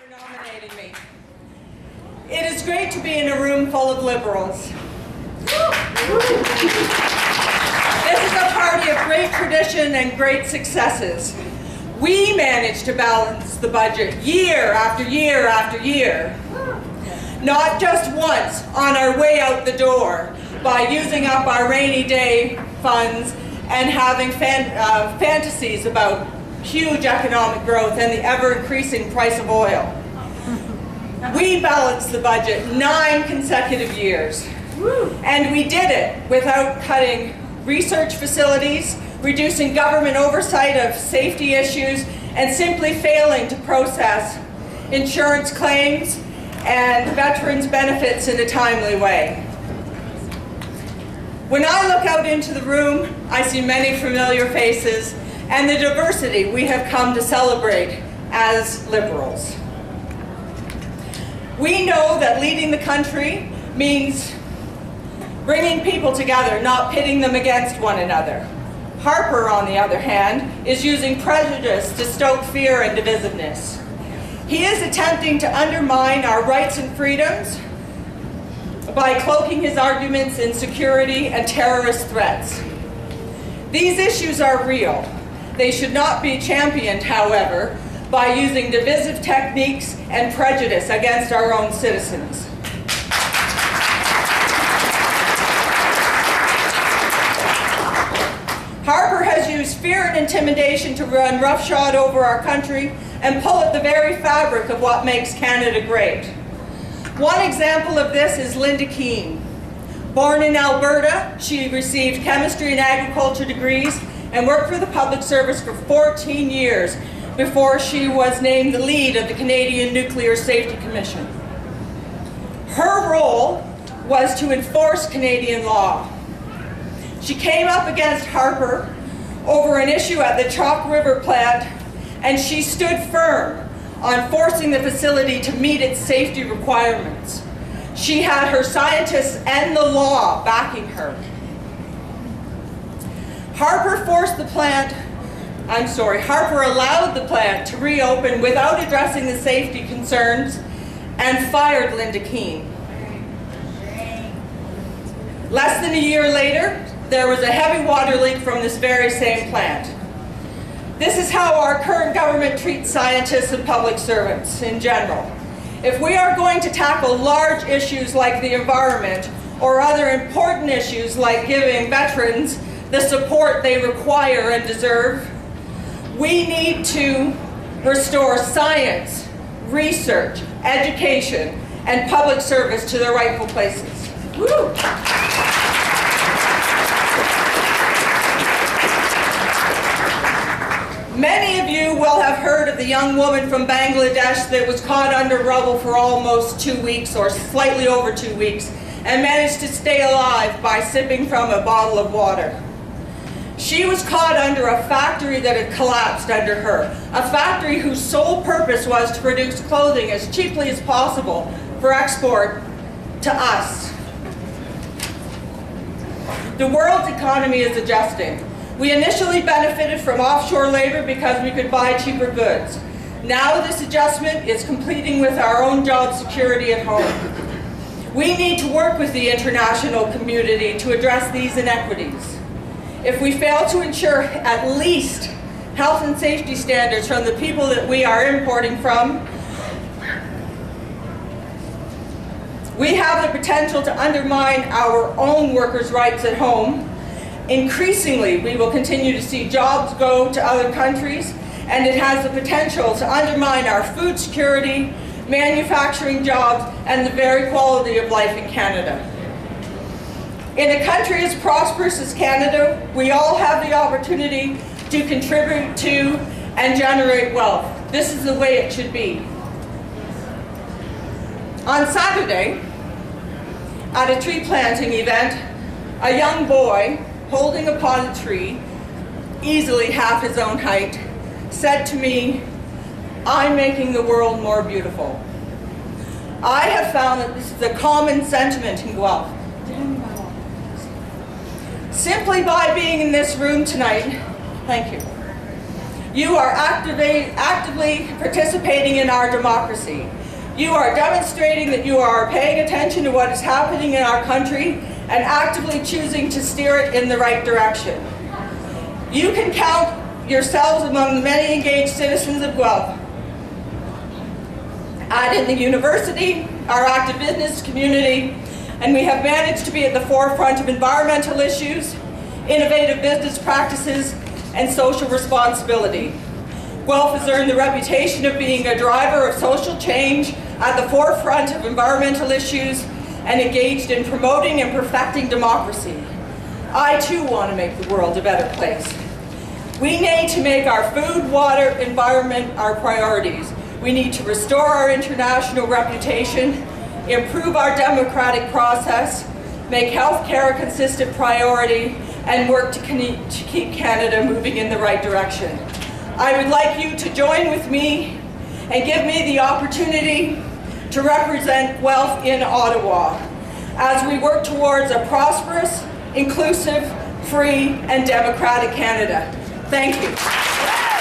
for nominating me. It is great to be in a room full of Liberals. This is a party of great tradition and great successes. We managed to balance the budget year after year after year. Not just once on our way out the door by using up our rainy day funds and having fantasies about huge economic growth and the ever-increasing price of oil. We balanced the budget 9 consecutive years. And we did it without cutting research facilities, reducing government oversight of safety issues, and simply failing to process insurance claims and veterans' benefits in a timely way. When I look out into the room, I see many familiar faces and the diversity we have come to celebrate as Liberals. We know that leading the country means bringing people together, not pitting them against one another. Harper, on the other hand, is using prejudice to stoke fear and divisiveness. He is attempting to undermine our rights and freedoms by cloaking his arguments in security and terrorist threats. These issues are real. They should not be championed, however, by using divisive techniques and prejudice against our own citizens. Harper has used fear and intimidation to run roughshod over our country and pull at the very fabric of what makes Canada great. One example of this is Linda Keane. Born in Alberta, she received chemistry and agriculture degrees and worked for the public service for 14 years before she was named the lead of the Canadian Nuclear Safety Commission. Her role was to enforce Canadian law. She came up against Harper over an issue at the Chalk River plant, and she stood firm on forcing the facility to meet its safety requirements. She had her scientists and the law backing her. Harper allowed the plant to reopen without addressing the safety concerns and fired Linda Keane. Less than a year later, there was a heavy water leak from this very same plant. This is how our current government treats scientists and public servants in general. If we are going to tackle large issues like the environment or other important issues like giving veterans the support they require and deserve, we need to restore science, research, education, and public service to their rightful places. Woo! Many of you will have heard of the young woman from Bangladesh that was caught under rubble for almost 2 weeks or slightly over 2 weeks and managed to stay alive by sipping from a bottle of water. She was caught under a factory that had collapsed under her, a factory whose sole purpose was to produce clothing as cheaply as possible for export to us. The world's economy is adjusting. We initially benefited from offshore labor because we could buy cheaper goods. Now this adjustment is completing with our own job security at home. We need to work with the international community to address these inequities. If we fail to ensure at least health and safety standards from the people that we are importing from, we have the potential to undermine our own workers' rights at home. Increasingly, we will continue to see jobs go to other countries, and it has the potential to undermine our food security, manufacturing jobs, and the very quality of life in Canada. In a country as prosperous as Canada, we all have the opportunity to contribute to and generate wealth. This is the way it should be. On Saturday, at a tree planting event, a young boy holding a potted tree, easily half his own height, said to me, "I'm making the world more beautiful." I have found that this is a common sentiment in Guelph. Simply by being in this room tonight, thank you, You are actively participating in our democracy. You are demonstrating that you are paying attention to what is happening in our country and actively choosing to steer it in the right direction. You can count yourselves among the many engaged citizens of Guelph. Add in the university, our active business community, and we have managed to be at the forefront of environmental issues, innovative business practices, and social responsibility. Guelph has earned the reputation of being a driver of social change at the forefront of environmental issues and engaged in promoting and perfecting democracy. I too want to make the world a better place. We need to make our food, water, environment our priorities. We need to restore our international reputation, improve our democratic process, make healthcare a consistent priority, and work to keep Canada moving in the right direction. I would like you to join with me and give me the opportunity to represent Guelph in Ottawa as we work towards a prosperous, inclusive, free, and democratic Canada. Thank you.